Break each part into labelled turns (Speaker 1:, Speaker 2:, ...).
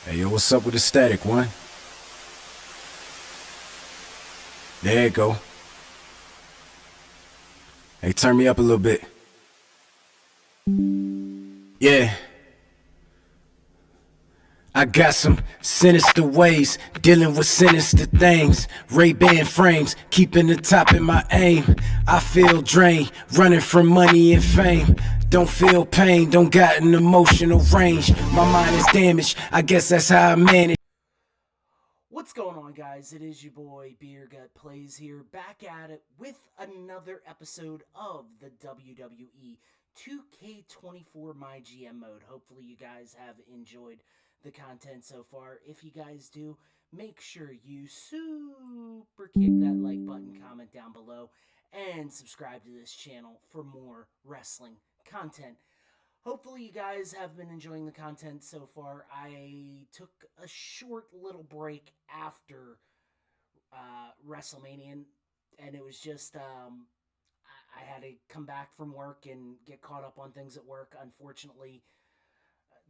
Speaker 1: Hey, yo, what's up with the static, one? There you go. Hey, turn me up a little bit. Yeah. I got some sinister ways, dealing with sinister things. Ray-Ban frames, keeping the top in my aim. I feel drained, running from money and fame. Don't feel pain, don't got an emotional range. My mind is damaged, I guess that's how I manage.
Speaker 2: What's going on, guys? It is your boy Beer Gut Plays here, back at it with another episode of the WWE 2K24 MyGM mode. Hopefully, you guys have enjoyed the content so far. If you guys do, make sure you super kick that like button, comment down below, and subscribe to this channel for more wrestling content. Hopefully, you guys have been enjoying the content so far. I took a short little break after WrestleMania, and it was just I had to come back from work and get caught up on things at work. Unfortunately,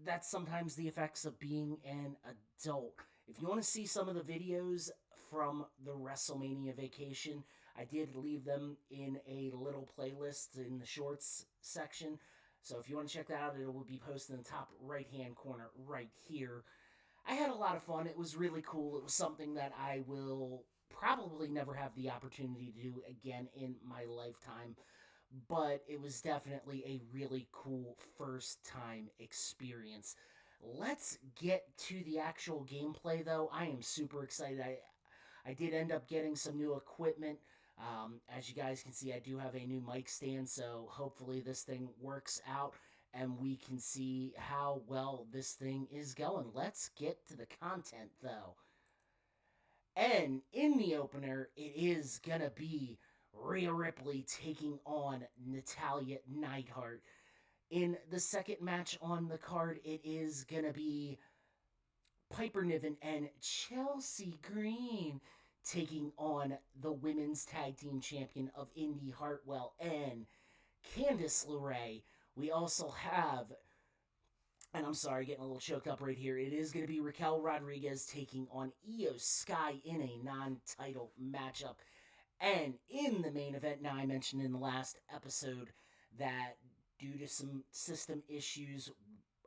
Speaker 2: that's sometimes the effects of being an adult. If you want to see some of the videos from the WrestleMania vacation, I did leave them in a little playlist in the shorts section. So if you want to check that out, it will be posted in the top right hand corner right here. I had a lot of fun. It was really cool. It was something that I will probably never have the opportunity to do again in my lifetime, but it was definitely a really cool first time experience. Let's get to the actual gameplay though. I am super excited. I did end up getting some new equipment. As you guys can see, I do have a new mic stand, so hopefully this thing works out and we can see how well this thing is going. Let's get to the content though. And in the opener, it is going to be Rhea Ripley taking on Natalya Neidhart. In the second match on the card, it is going to be Piper Niven and Chelsea Green taking on the women's tag team champion of Indy Hartwell and Candice LeRae. We also have, and I'm sorry, getting a little choked up right here. It is going to be Raquel Rodriguez taking on Io Sky in a non-title matchup. And in the main event, now I mentioned in the last episode that due to some system issues,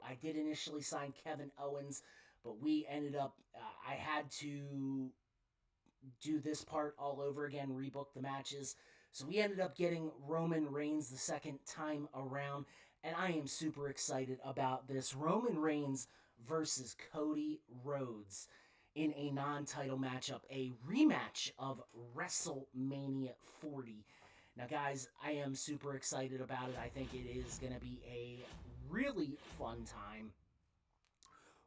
Speaker 2: I did initially sign Kevin Owens, but we ended up, I had to do this part all over again, rebook the matches. So we ended up getting Roman Reigns the second time around, and I am super excited about this. Roman Reigns versus Cody Rhodes in a non-title matchup, a rematch of WrestleMania 40. Now, guys, I am super excited about it. I think it is going to be a really fun time.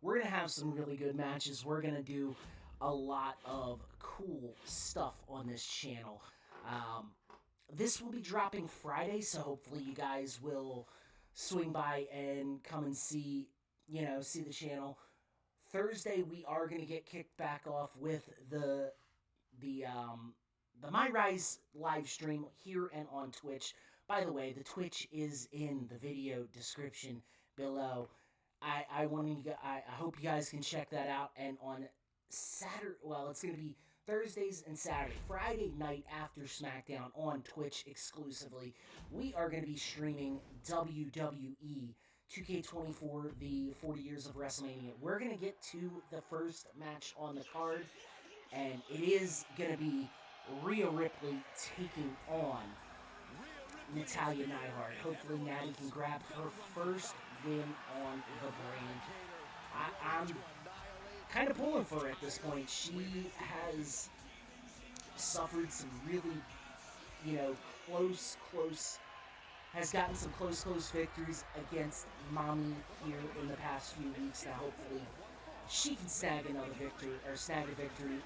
Speaker 2: We're going to have some really good matches. We're going to do a lot of cool stuff on this channel. Um, this will be dropping Friday, so hopefully you guys will swing by and come and see, see the channel. Thursday we are going to get kicked back off with the My Rise live stream here and on Twitch. By the way, the Twitch is in the video description below. I hope you guys can check that out. And on Saturday, well, it's going to be Thursdays and Saturday, Friday night after SmackDown on Twitch exclusively. We are going to be streaming WWE 2K24, the 40 years of WrestleMania. We're going to get to the first match on the card, and it is going to be Rhea Ripley taking on Natalya Neidhart. Hopefully, Natty can grab her first win on the brand. I'm kind of pulling for her at this point. She has suffered some really, close, has gotten some close victories against Mommy here in the past few weeks. Now, hopefully, she can snag a victory,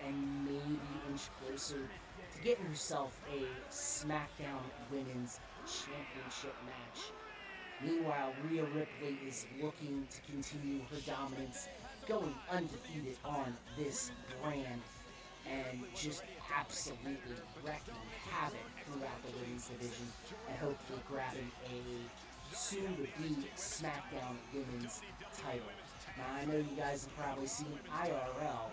Speaker 2: and maybe inch closer to getting herself a SmackDown Women's Championship match. Meanwhile, Rhea Ripley is looking to continue her dominance, going undefeated on this brand, and just absolutely wrecking havoc throughout the women's division, and hopefully grabbing a soon-to-be SmackDown Women's title. Now, I know you guys have probably seen IRL.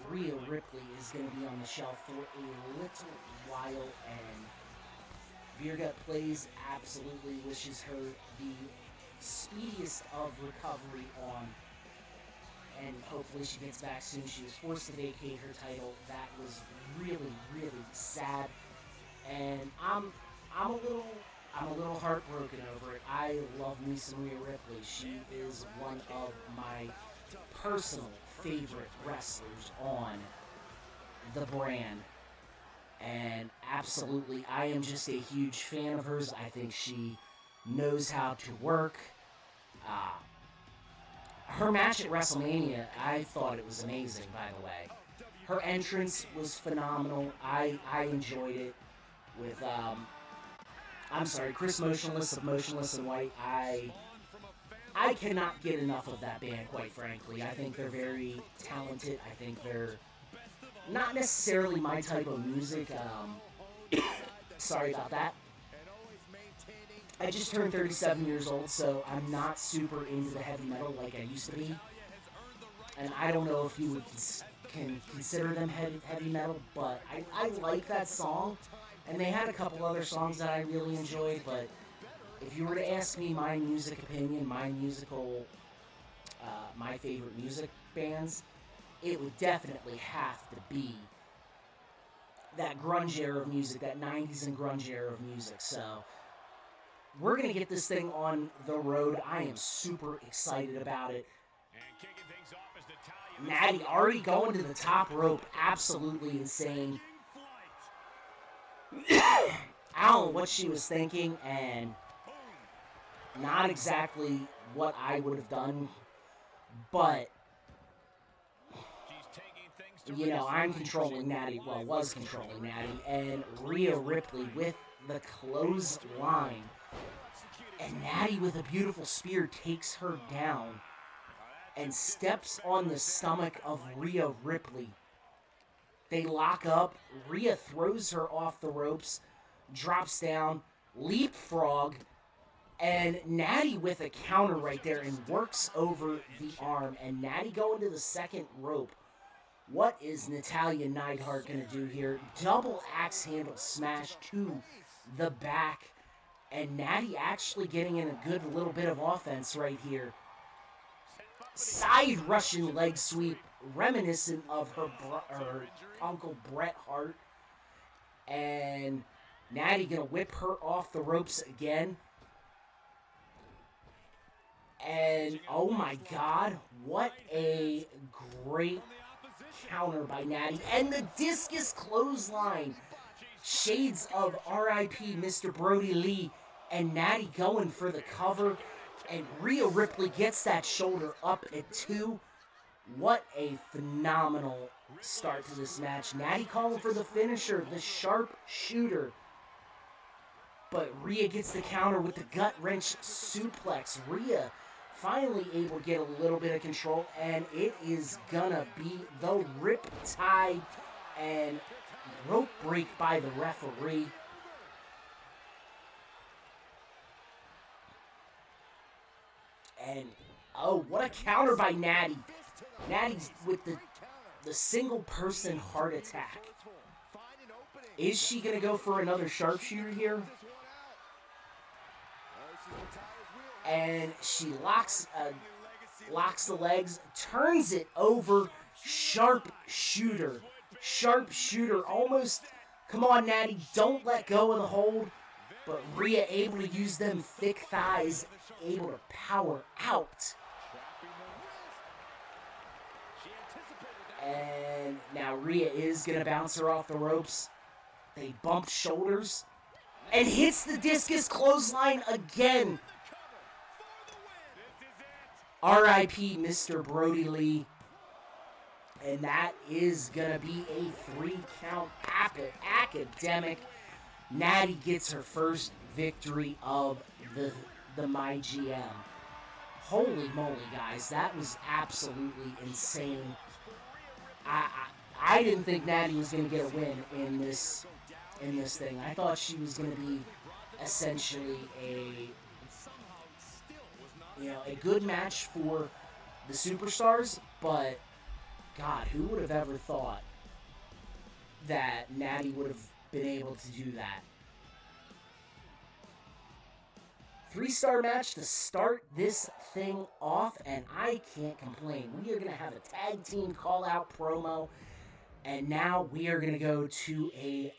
Speaker 2: Rhea Ripley is going to be on the shelf for a little while, and Virga Plays absolutely wishes her the speediest of recovery on, and hopefully she gets back soon. She was forced to vacate her title. That was really, really sad, and I'm a little heartbroken over it. I love me some Rhea Ripley. She is one of my personal favorite wrestlers on the brand. And absolutely, I am just a huge fan of hers. I think she knows how to work. Uh, Her match at WrestleMania, I thought it was amazing, by the way. Her entrance was phenomenal. I enjoyed it with, I'm sorry, Chris Motionless of Motionless in White. I cannot get enough of that band, quite frankly. I think they're very talented. I think they're not necessarily my type of music. Sorry about that. I just turned 37 years old, so I'm not super into the heavy metal like I used to be. And I don't know if you would can consider them heavy metal, but I like that song. And they had a couple other songs that I really enjoyed, but if you were to ask me my music opinion, my favorite music bands, it would definitely have to be that grunge era of music, that 90s and grunge era of music. So we're going to get this thing on the road. I am super excited about it. Natty already going to the top rope, absolutely insane. I don't know what she was thinking, and not exactly what I would have done, but you know, I'm controlling Natty, well, was controlling Natty, and Rhea Ripley with the clothesline. And Natty with a beautiful spear takes her down and steps on the stomach of Rhea Ripley. They lock up. Rhea throws her off the ropes, drops down, leapfrog, and Natty with a counter right there and works over the arm. And Natty going to the second rope. What is Natalya Neidhart going to do here? Double axe handle smash to the back. And Natty actually getting in a good little bit of offense right here. Side Russian leg sweep, reminiscent of her Uncle Bret Hart. And Natty going to whip her off the ropes again. And oh my God, what a great counter by Natty. And the discus clothesline. Shades of R.I.P. Mr. Brody Lee. And Natty going for the cover. And Rhea Ripley gets that shoulder up at 2. What a phenomenal start to this match. Natty calling for the finisher, the sharp shooter. But Rhea gets the counter with the gut wrench suplex. Rhea finally able to get a little bit of control, and it is gonna be the riptide and rope break by the referee. And oh, what a counter by Natty. Natty's with the single person heart attack. Is she gonna go for another sharpshooter here? And she locks the legs, turns it over, sharpshooter. Sharpshooter, almost, come on Natty, don't let go of the hold. But Rhea able to use them thick thighs, able to power out. And now Rhea is going to bounce her off the ropes. They bump shoulders. And hits the discus clothesline again. R.I.P. Mr. Brody Lee. And that is going to be a 3-count academic. Natty gets her first victory of the MyGM. Holy moly, guys. That was absolutely insane. I didn't think Natty was going to get a win in this thing. I thought she was going to be essentially a good match for the superstars, but God, who would have ever thought that Natty would have been able to do that? 3-star match to start this thing off, and I can't complain. We are going to have a tag team call-out promo, and now we are going to go to a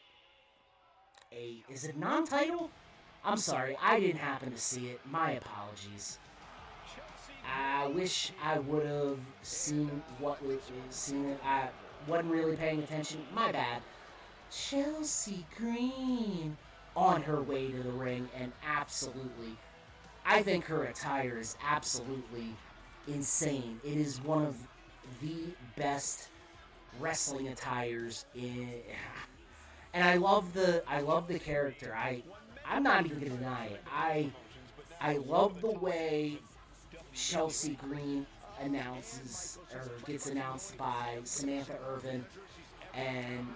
Speaker 2: is it non-title? I'm sorry, I didn't happen to see it. My apologies. I wish I would have seen it. I wasn't really paying attention. My bad. Chelsea Green on her way to the ring, and absolutely, I think her attire is absolutely insane. It is one of the best wrestling attires and I love the character. I'm not even gonna deny it. I love the way Chelsea Green gets announced by Samantha Irvin, and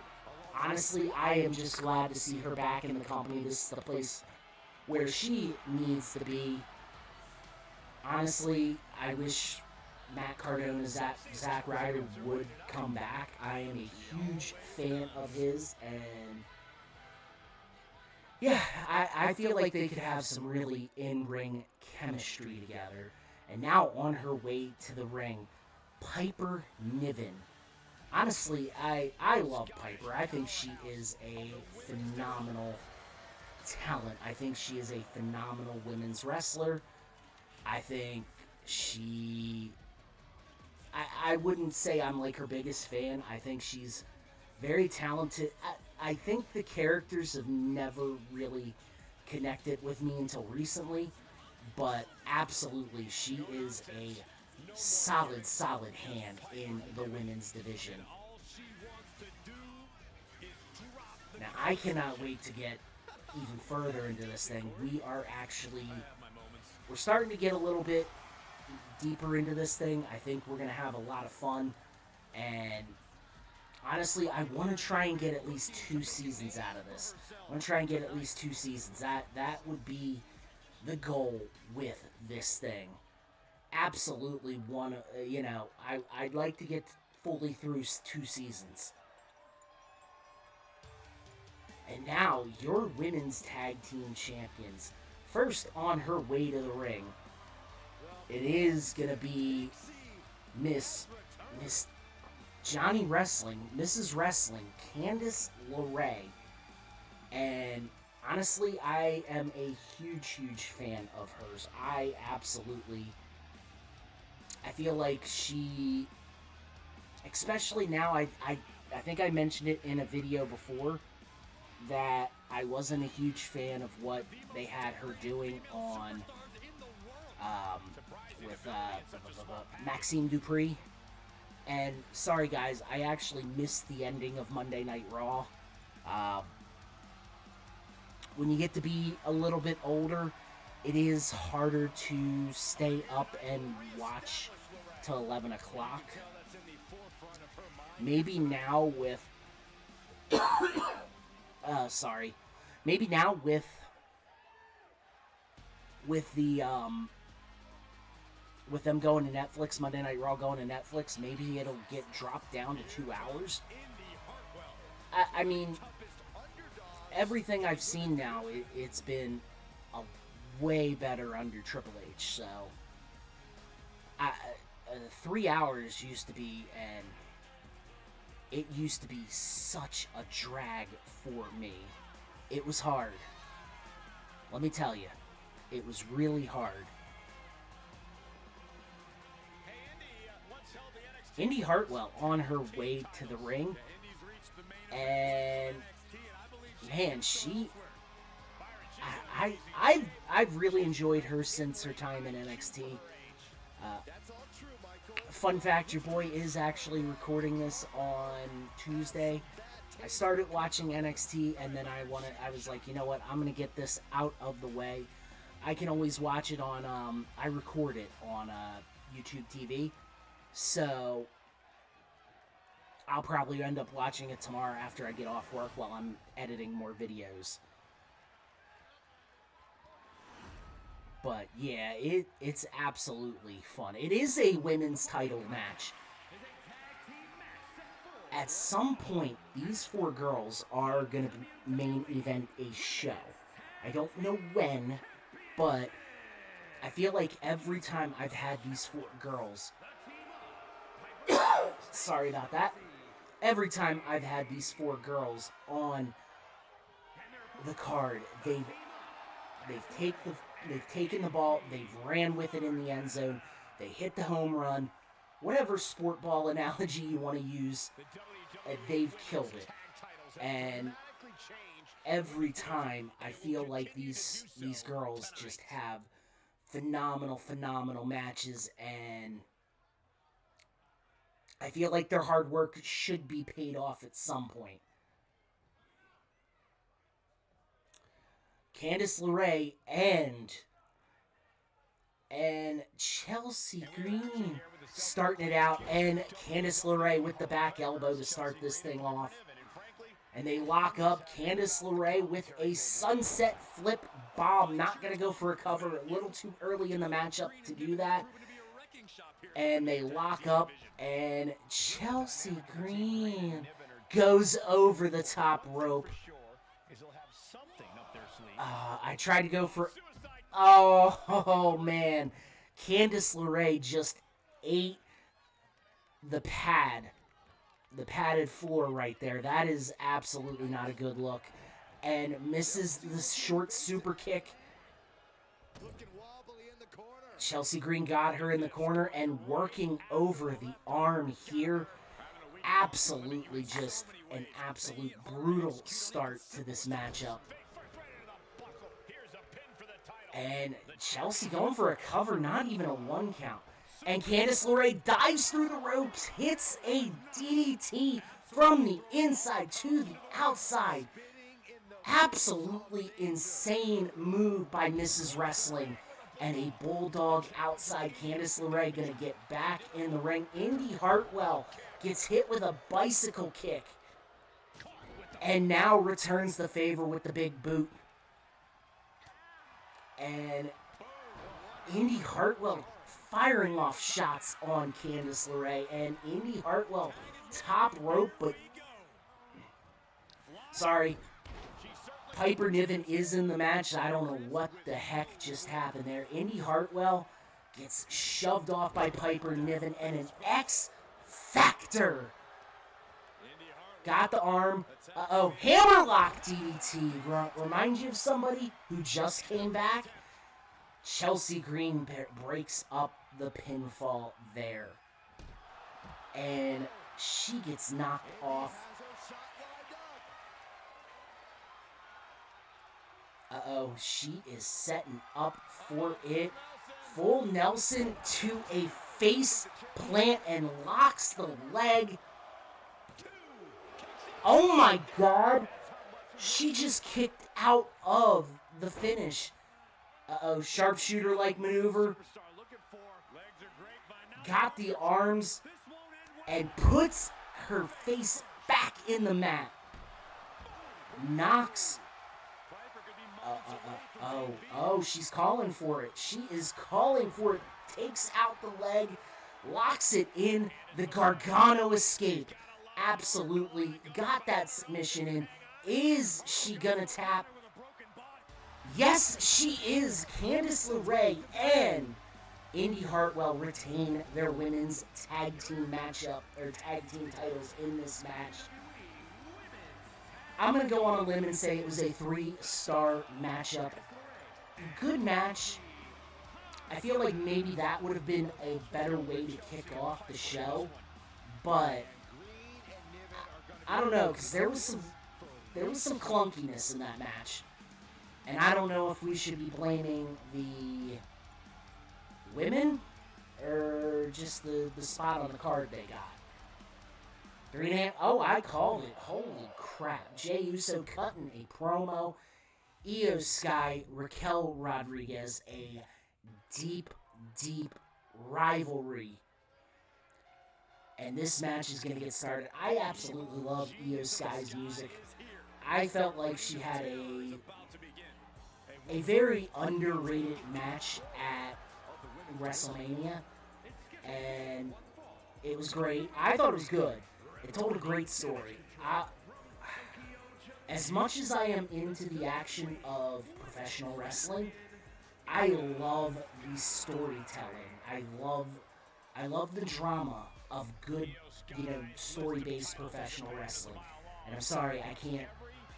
Speaker 2: honestly, I am just glad to see her back in the company. This is the place where she needs to be. Honestly, I wish Matt Cardona, Zack Ryder would come back. I am a huge fan of his, and yeah, I feel like they could have some really in-ring chemistry together. And now on her way to the ring, Piper Niven. Honestly, I love Piper. I think she is a phenomenal talent. I think she is a phenomenal women's wrestler. I think I wouldn't say I'm like her biggest fan. I think she's very talented. I think the characters have never really connected with me until recently, but absolutely, she is a solid hand in the women's division. Now, I cannot wait to get even further into this thing. We're starting to get a little bit deeper into this thing. I think we're going to have a lot of fun, and honestly, I want to try and get at least 2 seasons out of this. That would be the goal with this thing. Absolutely I'd like to get fully through 2 seasons. And now, your women's tag team champions. First on her way to the ring, it is going to be Miss Johnny Wrestling, Mrs. Wrestling, Candice LeRae. And honestly, I am a huge fan of hers. I feel like she, especially now, I think I mentioned it in a video before, that I wasn't a huge fan of what they had her doing on with Maxine Dupree. And sorry guys, I actually missed the ending of Monday Night Raw. When you get to be a little bit older, it is harder to stay up and watch till 11 o'clock. Maybe now with maybe now with the with them going to Netflix, Monday Night Raw going to Netflix, maybe it'll get dropped down to 2 hours. I mean, everything I've seen now, it's been a way better under Triple H. So, 3 hours used to be, and it used to be such a drag for me. It was hard. Let me tell you, it was really hard. Indy Hartwell on her way to the ring, and man, I've really enjoyed her since her time in NXT. Fun fact, your boy is actually recording this on Tuesday. I started watching NXT, and then I was like, you know what, I'm gonna get this out of the way. I can always watch it on I record it on YouTube TV. So I'll probably end up watching it tomorrow after I get off work while I'm editing more videos. But yeah, it's absolutely fun. It is a women's title match. At some point, these four girls are going to main event a show. I don't know when, but I feel like every time I've had these four girls, sorry about that, every time I've had these four girls on the card, they've taken the ball, they've ran with it in the end zone, they hit the home run, whatever sport ball analogy you want to use, they've killed it. And every time I feel like these girls just have phenomenal matches, and I feel like their hard work should be paid off at some point. Candice LeRae and Chelsea Green starting it out, and Candice LeRae with the back elbow to start this thing off. And they lock up. Candice LeRae with a sunset flip bomb. Not going to go for a cover. A little too early in the matchup to do that. And they lock up, and Chelsea Green goes over the top rope. I tried to go for... Oh, man. Candice LeRae just ate the padded floor right there. That is absolutely not a good look. And misses the short super kick. Chelsea Green got her in the corner and working over the arm here. Absolutely just an absolute brutal start to this matchup. And Chelsea going for a cover, not even a one count. And Candice LeRae dives through the ropes, hits a DDT from the inside to the outside. Absolutely insane move by Mrs. Wrestling. And a bulldog outside. Candice LeRae going to get back in the ring. Indy Hartwell gets hit with a bicycle kick. And now returns the favor with the big boot. And Indy Hartwell firing off shots on Candice LeRae, and Indy Hartwell top rope, but sorry, Piper Niven is in the match. I don't know what the heck just happened there. Indy Hartwell gets shoved off by Piper Niven, and an X Factor got the arm. Hammerlock DDT. Remind you of somebody who just came back? Chelsea Green breaks up the pinfall there. And she gets knocked off. She is setting up for it. Full Nelson to a face plant and locks the leg. Oh my God. She just kicked out of the finish. Sharpshooter-like maneuver. Got the arms and puts her face back in the mat. Knocks. She's calling for it. She is calling for it. Takes out the leg. Locks it in. The Gargano escape. Absolutely got that submission in. Is she gonna tap? Yes, she is. Candice LeRae and Indy Hartwell retain their women's tag team matchup, or tag team titles in this match. I'm going to go on a limb and say it was a 3-star matchup. Good match. I feel like maybe that would have been a better way to kick off the show, but I don't know, because there was some clunkiness in that match. And I don't know if we should be blaming the women or just the spot on the card they got. I called it. Holy crap. Jey Uso cutting a promo. Io Sky, Raquel Rodriguez, a deep rivalry. And this match is going to get started. I absolutely love Io Sky's music. I felt like she had a very underrated match at WrestleMania, and it was great. I thought it was good. It told a great story. As much as I am into the action of professional wrestling, I love the storytelling. I love the drama of good, story-based professional wrestling. And I'm sorry, I can't.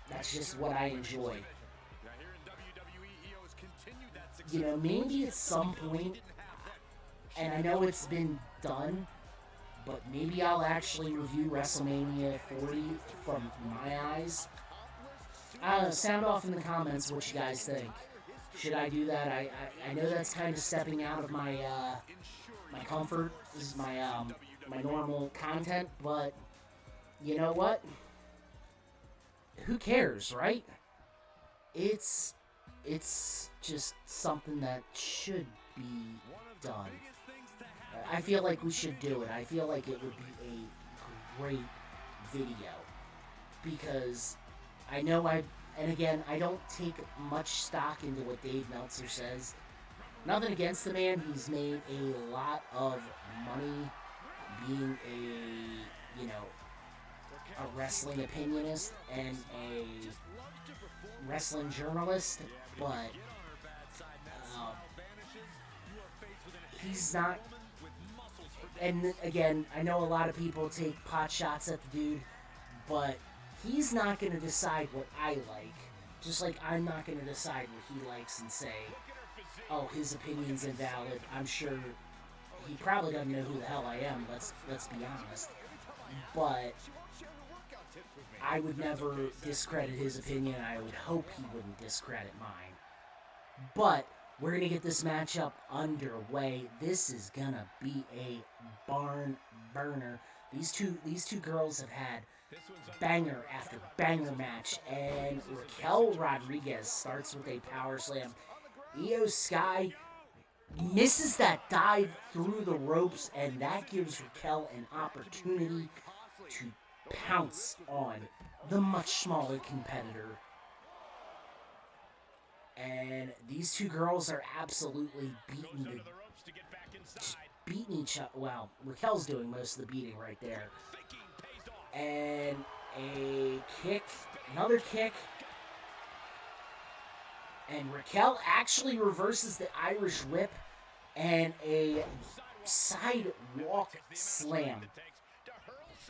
Speaker 2: That's just what I enjoy. Maybe at some point, and I know it's been done, but maybe I'll actually review WrestleMania 40 from my eyes. Sound off in the comments what you guys think. Should I do that? I know that's kind of stepping out of my my comfort. This is my normal content, but you know what? Who cares, right? It's just something that should be done. I feel like we should do it. I feel like it would be a great video because I know and again, I don't take much stock into what Dave Meltzer says. Nothing against the man. He's made a lot of money being a wrestling opinionist and a wrestling journalist, but he's not. And again, I know a lot of people take pot shots at the dude, but he's not going to decide what I like, just like I'm not going to decide what he likes and say, oh, his opinion's invalid. I'm sure he probably doesn't know who the hell I am, let's be honest. But I would never discredit his opinion. I would hope he wouldn't discredit mine. But we're going to get this matchup underway. This is going to be a barn burner. These two girls have had banger after banger match, and Raquel Rodriguez starts with a power slam. Io Sky misses that dive through the ropes, and that gives Raquel an opportunity to pounce on the much smaller competitor. And these two girls are absolutely beating each other. Well, Raquel's doing most of the beating right there. And a kick, another kick. And Raquel actually reverses the Irish whip and a sidewalk slam.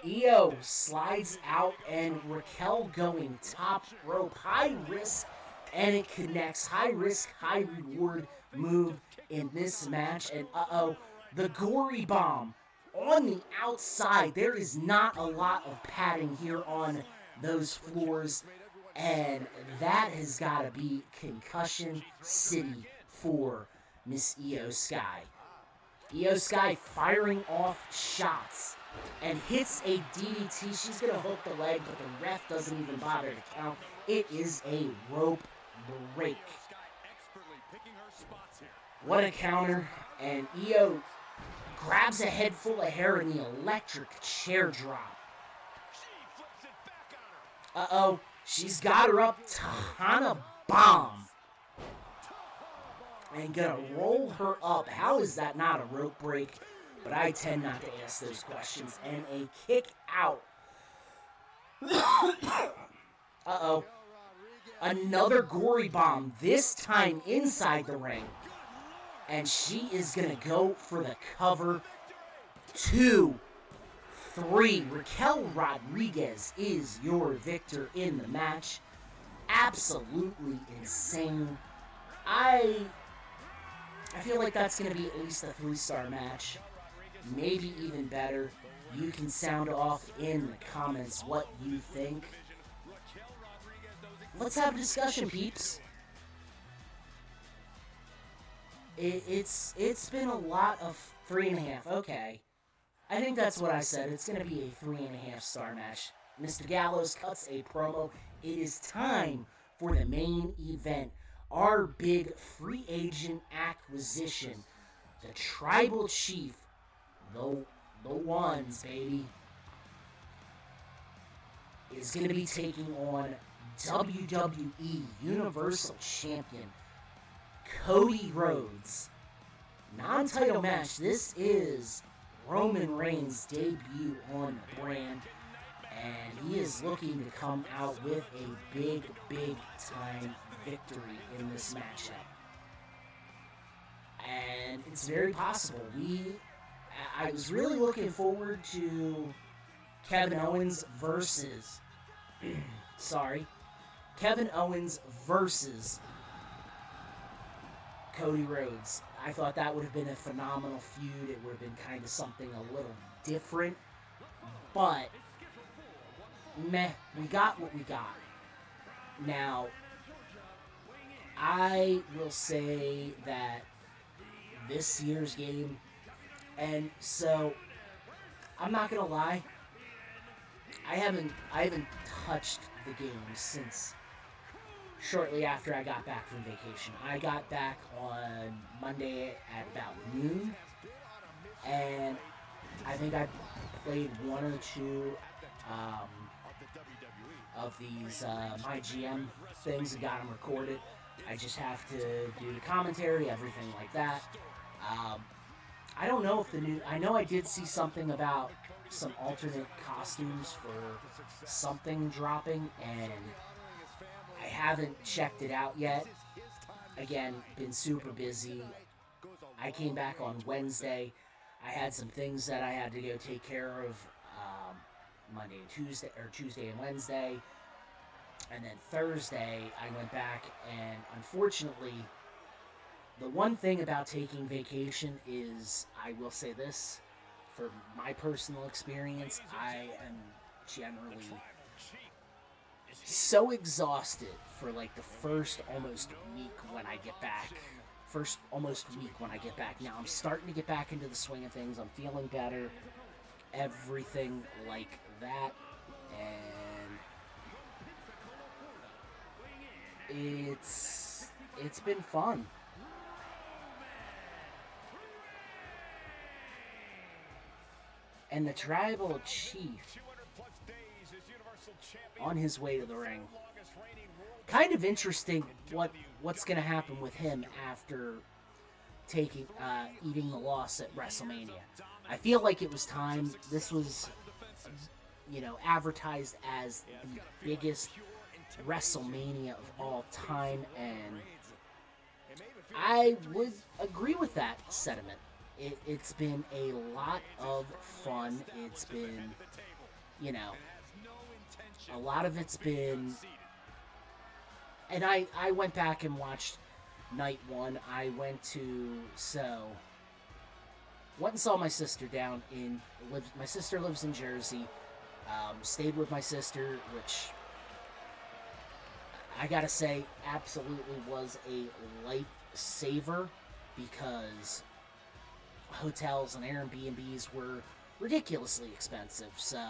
Speaker 2: Io slides out and Raquel going top rope, high risk, and it connects. High risk, high reward move in this match. And the gory bomb on the outside. There is not a lot of padding here on those floors, and that has got to be concussion city for Miss Io Sky. Io Sky firing off shots and hits a DDT. She's going to hook the leg, but the ref doesn't even bother to count. It is a rope break. What a counter. And Io grabs a head full of hair in the electric chair drop. She's got her up. Tana bomb. And gonna roll her up. How is that not a rope break? But I tend not to ask those questions. And a kick out. Another gory bomb. This time inside the ring. And she is going to go for the cover. 2, 3. Raquel Rodriguez is your victor in the match. Absolutely insane. I feel like that's going to be at least a 3-star match. Maybe even better. You can sound off in the comments what you think. Let's have a discussion, peeps. It's been a lot of 3.5. Okay. I think that's what I said. It's going to be a 3.5-star match. Mr. Gallows cuts a promo. It is time for the main event. Our big free agent acquisition. The Tribal Chief. The ones, baby. Is going to be taking on WWE Universal Champion Cody Rhodes. Non-title match. This is Roman Reigns' debut on the brand, and he is looking to come out with a big, big time victory in this matchup. And it's very possible. I was really looking forward to Kevin Owens versus Kevin Owens versus Cody Rhodes. I thought that would have been a phenomenal feud. It would have been kind of something a little different. But, meh, we got what we got. Now, I will say that this year's game, and so, I'm not going to lie, I haven't touched the game since shortly after I got back from vacation. I got back on Monday at about noon, and I think I played one or two of these MyGM things and got them recorded. I just have to do the commentary, everything like that. I don't know if I know I did see something about some alternate costumes for something dropping, and I haven't checked it out yet. Again, been super busy. I came back on Wednesday. I had some things that I had to go take care of Monday and Tuesday, or Tuesday and Wednesday. And then Thursday, I went back, and unfortunately, the one thing about taking vacation is, I will say this, for my personal experience, I am generally so exhausted for like the first almost week when I get back. Now I'm starting to get back into the swing of things. I'm feeling better. Everything like that. And it's been fun. And the tribal chief on his way to the ring. Kind of interesting what's going to happen with him after eating the loss at WrestleMania. I feel like it was time. This was, advertised as the biggest WrestleMania of all time, and I would agree with that sentiment. It's been a lot of fun. It's been, a lot of it's been... And I went back and watched night one. I went and saw my sister my sister lives in Jersey. Stayed with my sister, which I gotta say absolutely was a lifesaver, because hotels and Airbnbs were ridiculously expensive. So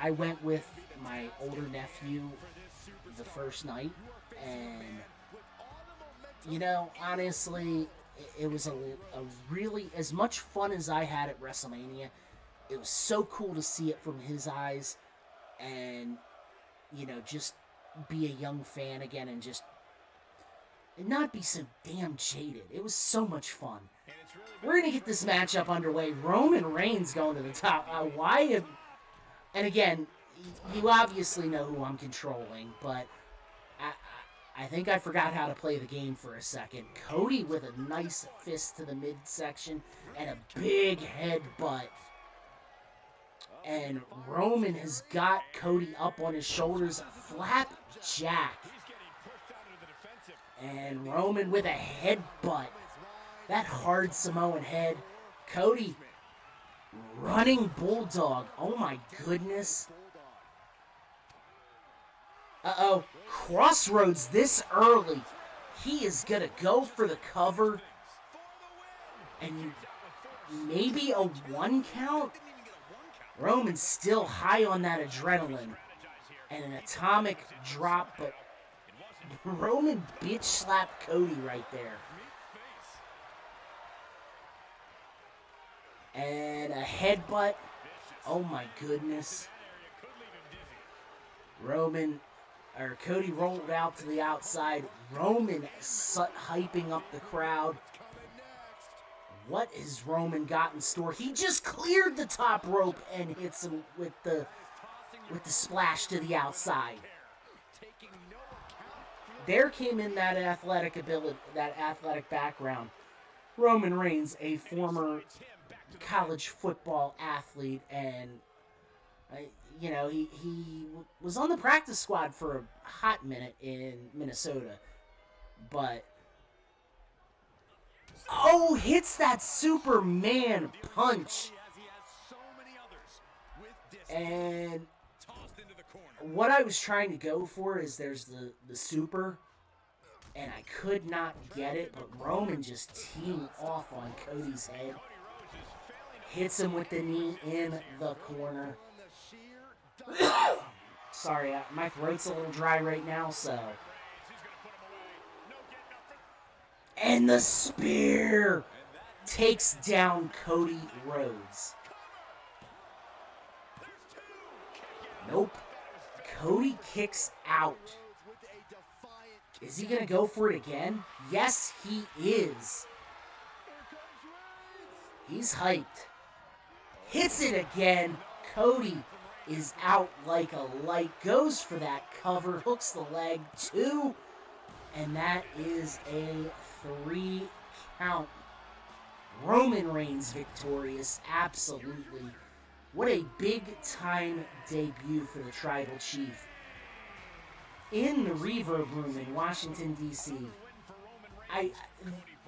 Speaker 2: I went with my older nephew the first night, and honestly, it was a really, as much fun as I had at WrestleMania. It was so cool to see it from his eyes, and just be a young fan again, and not be so damn jaded. It was so much fun. We're going to get this matchup underway. Roman Reigns going to the top. And again, you obviously know who I'm controlling, but I think I forgot how to play the game for a second. Cody with a nice fist to the midsection and a big headbutt. And Roman has got Cody up on his shoulders. Flapjack. And Roman with a headbutt. That hard Samoan head. Cody running bulldog. Oh my goodness. Uh-oh. Crossroads this early. He is going to go for the cover. And maybe a 1 count? Roman's still high on that adrenaline. And an atomic drop, but Roman bitch slapped Cody right there. And a headbutt. Oh my goodness. Roman Cody rolled out to the outside. Roman hyping up the crowd. What has Roman got in store? He just cleared the top rope and hits him with the splash to the outside. There came in that athletic ability, that athletic background. Roman Reigns, a former college football athlete, and he was on the practice squad for a hot minute in Minnesota, but hits that Superman punch. And what I was trying to go for is there's the super, and I could not get it, but Roman just teeing off on Cody's head. Hits him with the knee in the corner. Sorry, my throat's a little dry right now, so. And the spear takes down Cody Rhodes. Nope. Cody kicks out. Is he going to go for it again? Yes, he is. He's hyped. Hits it again. Cody is out like a light. Goes for that cover. Hooks the leg. 2. And that is a 3 count. Roman Reigns victorious. Absolutely. What a big-time debut for the Tribal Chief. In the Reverb Room in Washington, D.C.,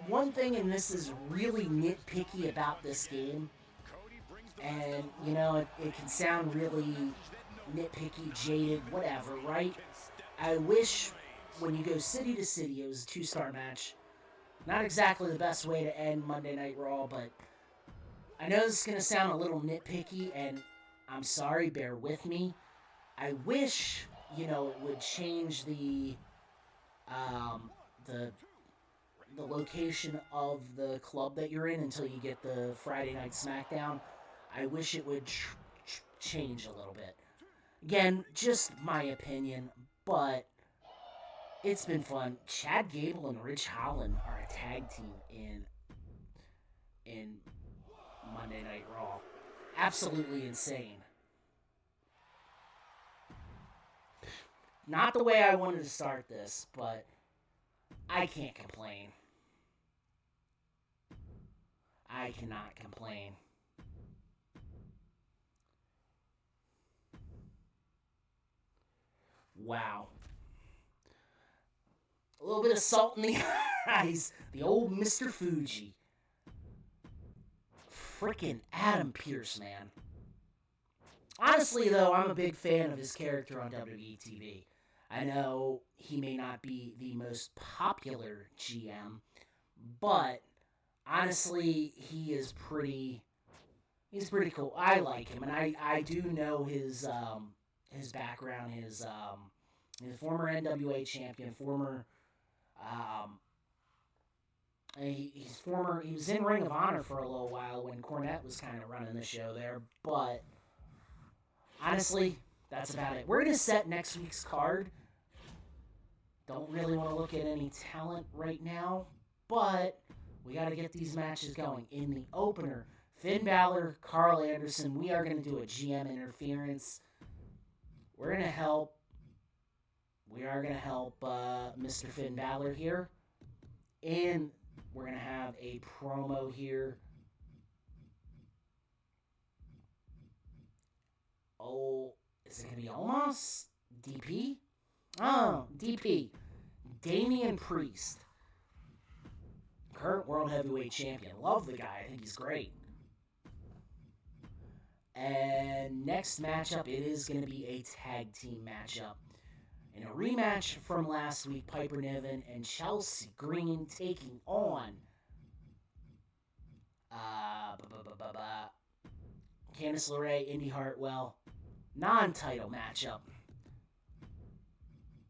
Speaker 2: one thing, and this is really nitpicky about this game, and, it can sound really nitpicky, jaded, whatever, right? I wish when you go city to city, it was a 2-star match. Not exactly the best way to end Monday Night Raw, but I know this is going to sound a little nitpicky, and I'm sorry, bear with me. I wish, it would change the location of the club that you're in until you get the Friday Night SmackDown. I wish it would change a little bit. Again, just my opinion, but it's been fun. Chad Gable and Ridge Holland are a tag team in Monday Night Raw. Absolutely insane. Not the way I wanted to start this, but I can't complain. I cannot complain. Wow. A little bit of salt in the eyes. The old Mr. Fuji. Frickin' Adam Pearce, man. Honestly, though, I'm a big fan of his character on WWE TV. I know he may not be the most popular GM, but honestly, he's pretty cool. I like him, and I do know his background. He's a former NWA champion, he was in Ring of Honor for a little while when Cornette was kind of running the show there, but honestly, that's about it. We're going to set next week's card. Don't really want to look at any talent right now, but we got to get these matches going. In the opener, Finn Balor, Carl Anderson, we are going to do a GM interference. We are going to help Mr. Finn Balor here. And we're going to have a promo here. Oh, is it going to be Omos? DP? Oh, DP. Damian Priest. Current World Heavyweight Champion. Love the guy. I think he's great. And next matchup, it is going to be a tag team matchup. In a rematch from last week, Piper Niven and Chelsea Green taking on Candice LeRae, Indy Hartwell. Non-title matchup.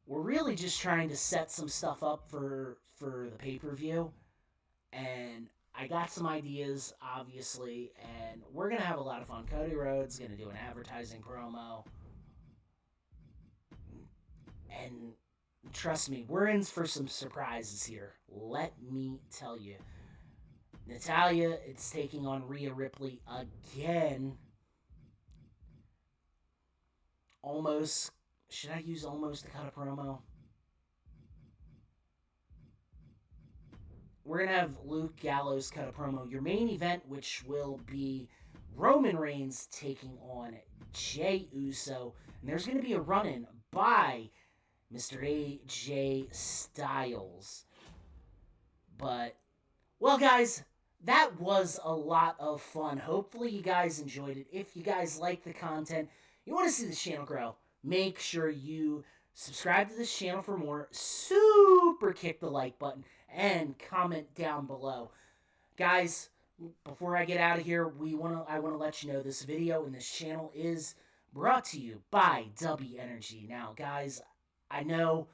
Speaker 2: We're really just trying to set some stuff up for the pay-per-view. And I got some ideas, obviously, and we're going to have a lot of fun. Cody Rhodes going to do an advertising promo. And trust me, we're in for some surprises here. Let me tell you. Natalia, it's taking on Rhea Ripley again. Almost. Should I use almost to cut a promo? We're going to have Luke Gallows cut a promo. Your main event, which will be Roman Reigns taking on Jey Uso. And there's going to be a run in by Mr. AJ Styles. But, well, guys, that was a lot of fun. Hopefully, you guys enjoyed it. If you guys like the content, you want to see this channel grow, make sure you subscribe to this channel for more. Super kick the like button and comment down below. Guys, before I get out of here, I want to let you know this video and this channel is brought to you by Dubby Energy. Now, guys, I know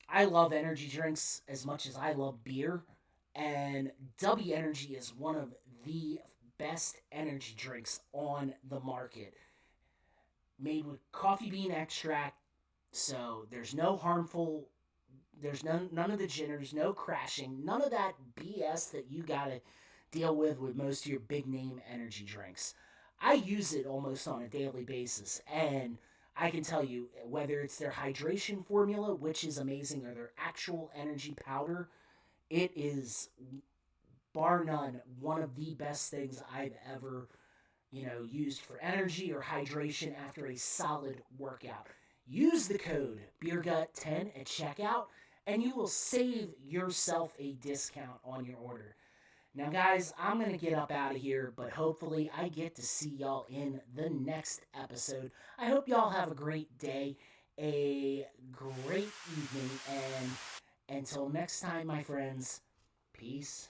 Speaker 2: I love energy drinks as much as I love beer, and Dubby Energy is one of the best energy drinks on the market. Made with coffee bean extract, so there's no harmful, there's none of the jitters, no crashing, none of that BS that you gotta deal with most of your big name energy drinks. I use it almost on a daily basis, and I can tell you, whether it's their hydration formula, which is amazing, or their actual energy powder, it is, bar none, one of the best things I've ever, used for energy or hydration after a solid workout. Use the code BeerGut10 at checkout, and you will save yourself a discount on your order. Now, guys, I'm going to get up out of here, but hopefully I get to see y'all in the next episode. I hope y'all have a great day, a great evening, and until next time, my friends, peace.